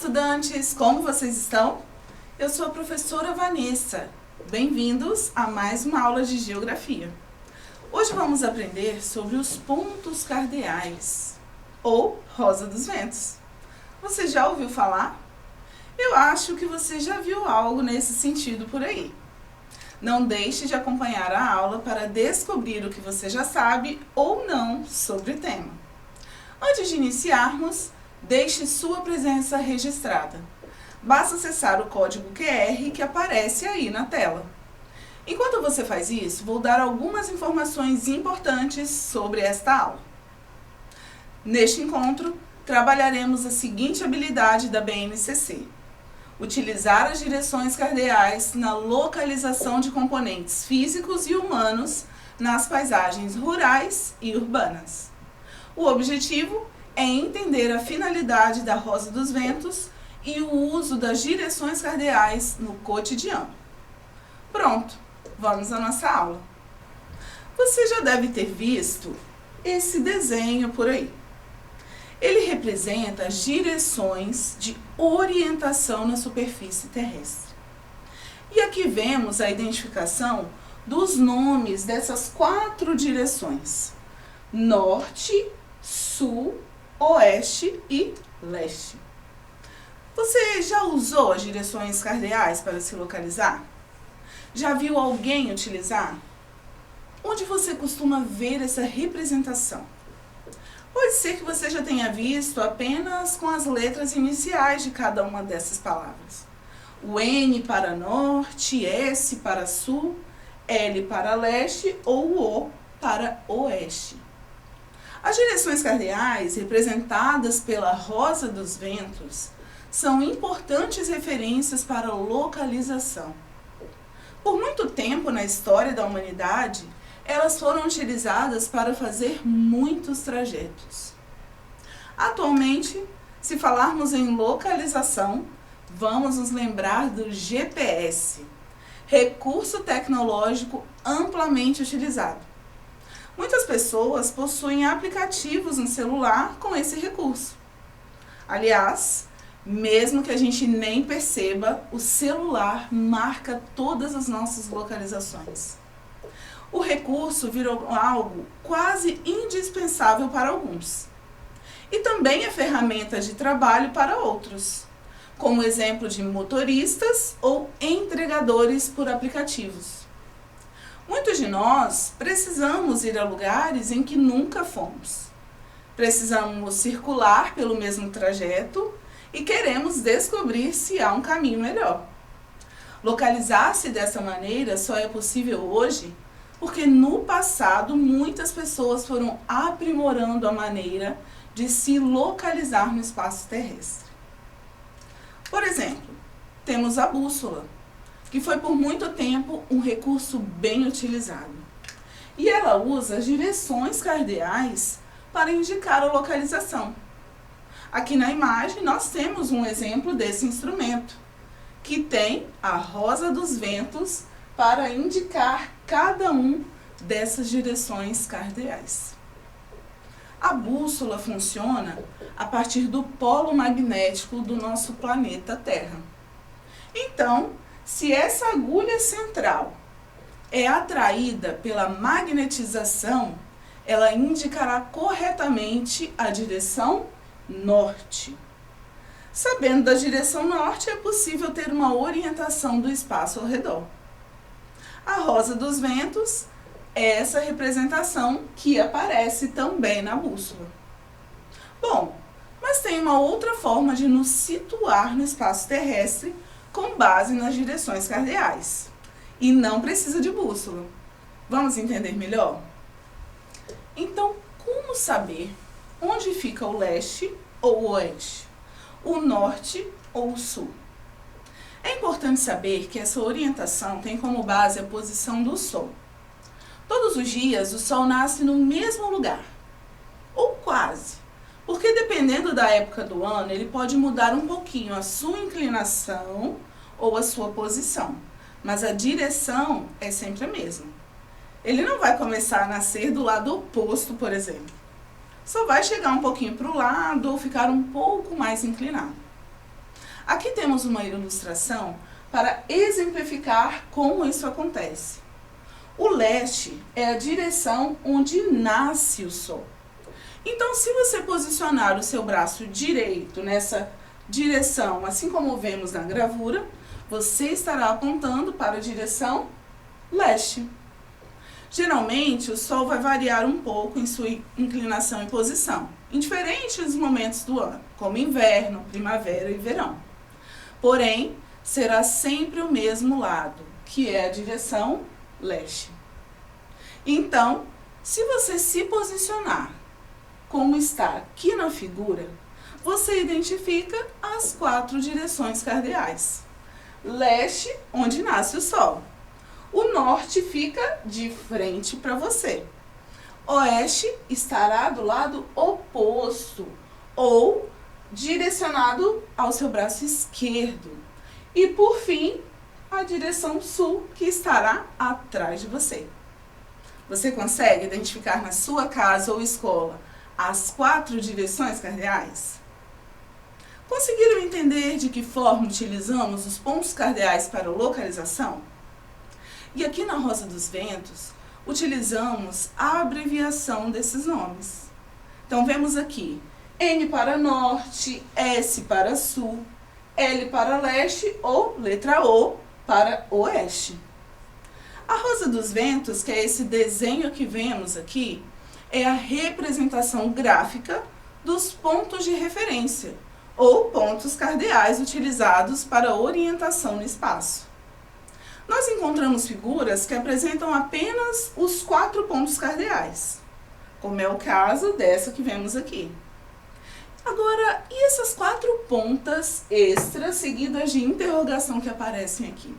estudantes! Como vocês estão? Eu sou a professora Vanessa. Bem-vindos a mais uma aula de Geografia. Hoje vamos aprender sobre os pontos cardeais, ou Rosa dos Ventos. Você já ouviu falar? Eu acho que você já viu algo nesse sentido por aí. Não deixe de acompanhar a aula para descobrir o que você já sabe ou não sobre o tema. Antes de iniciarmos, deixe sua presença registrada. Basta acessar o código QR que aparece aí na tela. Enquanto você faz isso, vou dar algumas informações importantes sobre esta aula. Neste encontro, trabalharemos a seguinte habilidade da BNCC: utilizar as direções cardeais na localização de componentes físicos e humanos nas paisagens rurais e urbanas. O objetivo é entender a finalidade da Rosa dos Ventos e o uso das direções cardeais no cotidiano. Pronto, vamos à nossa aula. Você já deve ter visto esse desenho por aí. Ele representa as direções de orientação na superfície terrestre. E aqui vemos a identificação dos nomes dessas 4 direções: norte, sul, oeste e leste. Você já usou as direções cardeais para se localizar? Já viu alguém utilizar? Onde você costuma ver essa representação? Pode ser que você já tenha visto apenas com as letras iniciais de cada uma dessas palavras. O N para norte, S para sul, L para leste ou o O para oeste. As direções cardeais, representadas pela Rosa dos Ventos, são importantes referências para a localização. Por muito tempo na história da humanidade, elas foram utilizadas para fazer muitos trajetos. Atualmente, se falarmos em localização, vamos nos lembrar do GPS, recurso tecnológico amplamente utilizado. Muitas pessoas possuem aplicativos no celular com esse recurso. Aliás, mesmo que a gente nem perceba, o celular marca todas as nossas localizações. O recurso virou algo quase indispensável para alguns. E também é ferramenta de trabalho para outros, como exemplo de motoristas ou entregadores por aplicativos. Muitos de nós precisamos ir a lugares em que nunca fomos. Precisamos circular pelo mesmo trajeto e queremos descobrir se há um caminho melhor. Localizar-se dessa maneira só é possível hoje porque no passado muitas pessoas foram aprimorando a maneira de se localizar no espaço terrestre. Por exemplo, temos a bússola, que foi por muito tempo um recurso bem utilizado. E ela usa as direções cardeais para indicar a localização. Aqui na imagem nós temos um exemplo desse instrumento, que tem a Rosa dos Ventos para indicar cada um dessas direções cardeais. A bússola funciona a partir do polo magnético do nosso planeta Terra. Então, se essa agulha central é atraída pela magnetização, ela indicará corretamente a direção norte. Sabendo da direção norte, é possível ter uma orientação do espaço ao redor. A Rosa dos Ventos é essa representação que aparece também na bússola. Bom, mas tem uma outra forma de nos situar no espaço terrestre com base nas direções cardeais. E não precisa de bússola. Vamos entender melhor? Então, como saber onde fica o leste ou o oeste, o norte ou o sul? É importante saber que essa orientação tem como base a posição do Sol. Todos os dias o Sol nasce no mesmo lugar, ou quase, porque dependendo da época do ano, ele pode mudar um pouquinho a sua inclinação ou a sua posição, mas a direção é sempre a mesma. Ele não vai começar a nascer do lado oposto, por exemplo. Só vai chegar um pouquinho para o lado ou ficar um pouco mais inclinado. Aqui temos uma ilustração para exemplificar como isso acontece. O leste é a direção onde nasce o sol. Então, se você posicionar o seu braço direito nessa direção, assim como vemos na gravura, você estará apontando para a direção leste. Geralmente, o sol vai variar um pouco em sua inclinação e posição, em diferentes momentos do ano, como inverno, primavera e verão. Porém, será sempre o mesmo lado, que é a direção leste. Então, se você se posicionar como está aqui na figura, você identifica as 4 direções cardeais. Leste, onde nasce o sol. O norte fica de frente para você. Oeste estará do lado oposto ou direcionado ao seu braço esquerdo. E por fim, a direção sul, que estará atrás de você. Você consegue identificar na sua casa ou escola as 4 direções cardeais? Conseguiram entender de que forma utilizamos os pontos cardeais para localização? E aqui na Rosa dos Ventos, utilizamos a abreviação desses nomes. Então, vemos aqui N para norte, S para sul, L para leste ou letra O para oeste. A Rosa dos Ventos, que é esse desenho que vemos aqui, é a representação gráfica dos pontos de referência, ou pontos cardeais utilizados para orientação no espaço. Nós encontramos figuras que apresentam apenas os 4 pontos cardeais, como é o caso dessa que vemos aqui. Agora, e essas 4 pontas extras seguidas de interrogação que aparecem aqui?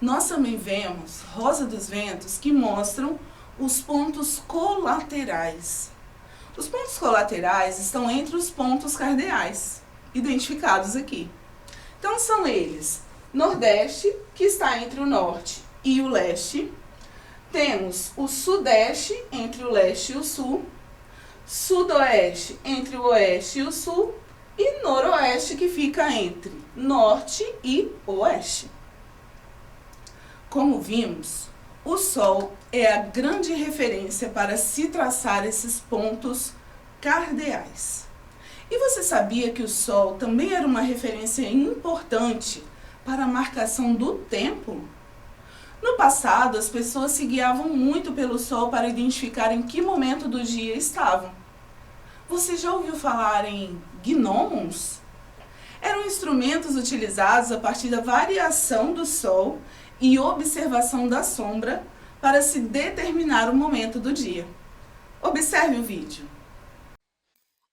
Nós também vemos Rosa dos Ventos que mostram os pontos colaterais. Os pontos colaterais estão entre os pontos cardeais, identificados aqui. Então, são eles: Nordeste, que está entre o norte e o leste. Temos o Sudeste, entre o leste e o sul. Sudoeste, entre o oeste e o sul. E Noroeste, que fica entre norte e oeste. Como vimos, o Sol é a grande referência para se traçar esses pontos cardeais. E você sabia que o Sol também era uma referência importante para a marcação do tempo? No passado, as pessoas se guiavam muito pelo Sol para identificar em que momento do dia estavam. Você já ouviu falar em gnomons? Eram instrumentos utilizados a partir da variação do Sol e observação da sombra para se determinar o momento do dia. Observe o vídeo.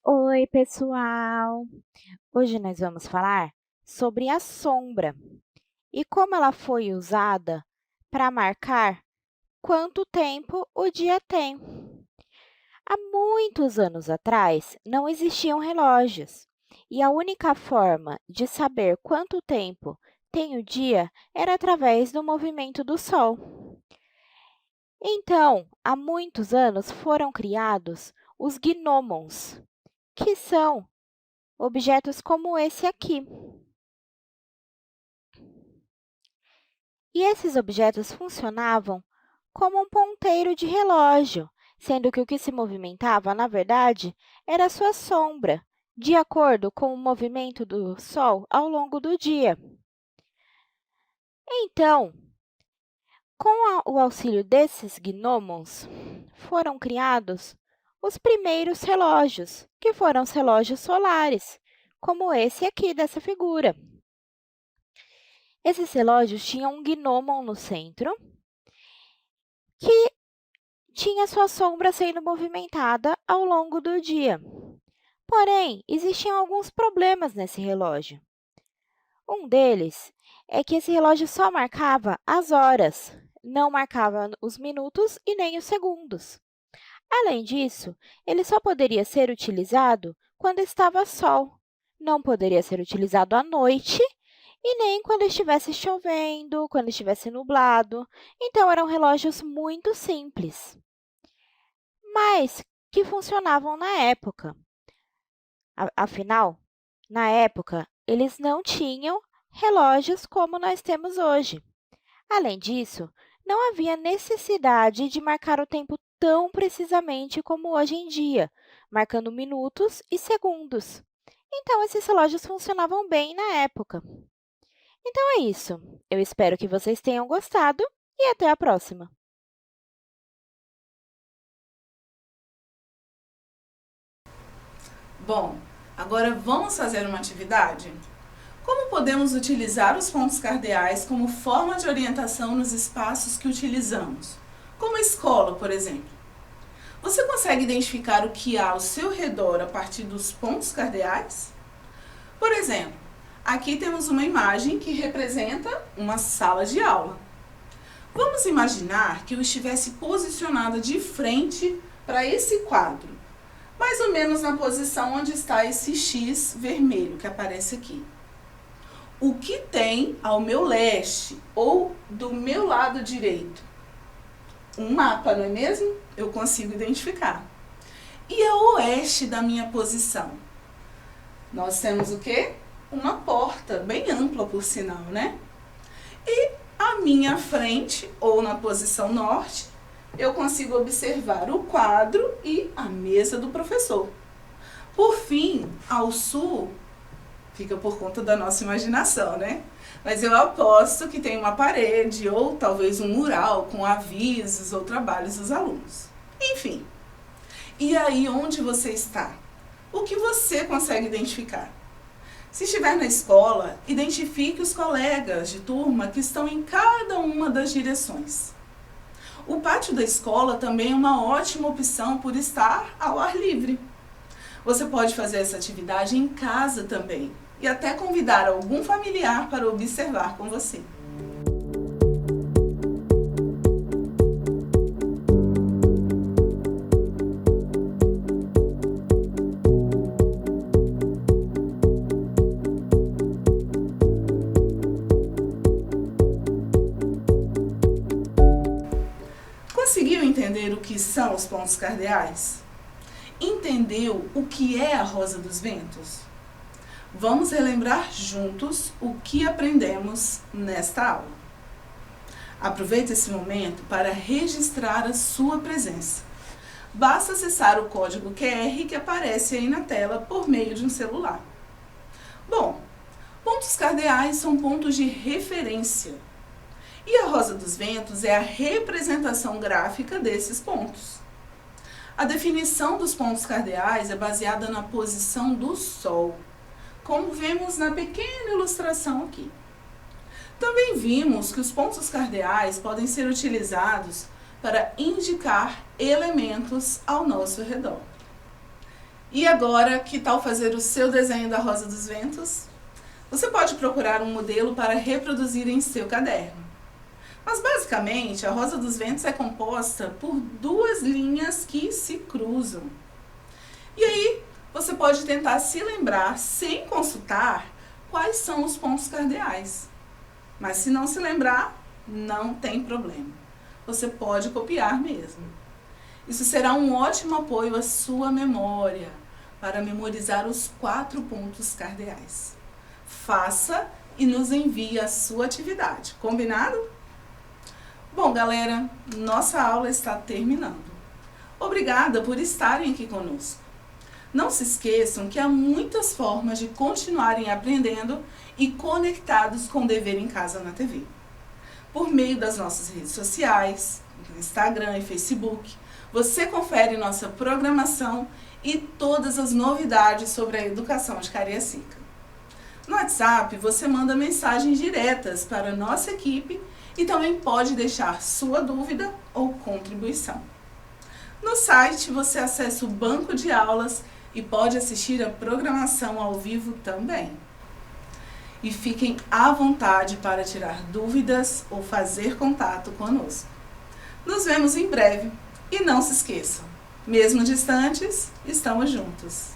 Oi, pessoal! Hoje nós vamos falar sobre a sombra e como ela foi usada para marcar quanto tempo o dia tem. Há muitos anos atrás, não existiam relógios e a única forma de saber quanto tempo tem o dia era através do movimento do Sol. Então, há muitos anos foram criados os gnomons, que são objetos como esse aqui. E esses objetos funcionavam como um ponteiro de relógio, sendo que o que se movimentava, na verdade, era a sua sombra, de acordo com o movimento do Sol ao longo do dia. Então, com o auxílio desses gnomons, foram criados os primeiros relógios, que foram os relógios solares, como esse aqui dessa figura. Esses relógios tinham um gnomon no centro, que tinha sua sombra sendo movimentada ao longo do dia. Porém, existiam alguns problemas nesse relógio. Um deles é que esse relógio só marcava as horas, não marcava os minutos e nem os segundos. Além disso, ele só poderia ser utilizado quando estava sol, não poderia ser utilizado à noite e nem quando estivesse chovendo, quando estivesse nublado. Então, eram relógios muito simples, mas que funcionavam na época. Afinal, na época, eles não tinham relógios como nós temos hoje. Além disso, não havia necessidade de marcar o tempo tão precisamente como hoje em dia, marcando minutos e segundos. Então, esses relógios funcionavam bem na época. Então é isso. Eu espero que vocês tenham gostado e até a próxima! Bom, agora vamos fazer uma atividade? Como podemos utilizar os pontos cardeais como forma de orientação nos espaços que utilizamos? Como a escola, por exemplo. Você consegue identificar o que há ao seu redor a partir dos pontos cardeais? Por exemplo, aqui temos uma imagem que representa uma sala de aula. Vamos imaginar que eu estivesse posicionada de frente para esse quadro, mais ou menos na posição onde está esse X vermelho que aparece aqui. O que tem ao meu leste ou do meu lado direito? Um mapa, não é mesmo? Eu consigo identificar. E a oeste da minha posição? Nós temos o quê? Uma porta, bem ampla por sinal, né? E à minha frente, ou na posição norte, eu consigo observar o quadro e a mesa do professor. Por fim, ao sul, fica por conta da nossa imaginação, né? Mas eu aposto que tem uma parede ou talvez um mural com avisos ou trabalhos dos alunos. Enfim, e aí onde você está? O que você consegue identificar? Se estiver na escola, identifique os colegas de turma que estão em cada uma das direções. O pátio da escola também é uma ótima opção por estar ao ar livre. Você pode fazer essa atividade em casa também e até convidar algum familiar para observar com você. Conseguiu entender o que são os pontos cardeais? Entendeu o que é a Rosa dos Ventos? Vamos relembrar juntos o que aprendemos nesta aula. Aproveite esse momento para registrar a sua presença. Basta acessar o código QR que aparece aí na tela por meio de um celular. Bom, pontos cardeais são pontos de referência. E a Rosa dos Ventos é a representação gráfica desses pontos. A definição dos pontos cardeais é baseada na posição do Sol, como vemos na pequena ilustração aqui. Também vimos que os pontos cardeais podem ser utilizados para indicar elementos ao nosso redor. E agora, que tal fazer o seu desenho da Rosa dos Ventos? Você pode procurar um modelo para reproduzir em seu caderno. Mas basicamente, a Rosa dos Ventos é composta por duas linhas que se cruzam. E aí, você pode tentar se lembrar, sem consultar, quais são os pontos cardeais. Mas se não se lembrar, não tem problema. Você pode copiar mesmo. Isso será um ótimo apoio à sua memória, para memorizar os 4 pontos cardeais. Faça e nos envie a sua atividade. Combinado? Bom, galera, nossa aula está terminando. Obrigada por estarem aqui conosco. Não se esqueçam que há muitas formas de continuarem aprendendo e conectados com o Dever em Casa na TV. Por meio das nossas redes sociais, Instagram e Facebook, você confere nossa programação e todas as novidades sobre a educação de Cariacica. No WhatsApp, você manda mensagens diretas para a nossa equipe e também pode deixar sua dúvida ou contribuição. No site, você acessa o banco de aulas e pode assistir a programação ao vivo também. E fiquem à vontade para tirar dúvidas ou fazer contato conosco. Nos vemos em breve e não se esqueçam, mesmo distantes, estamos juntos.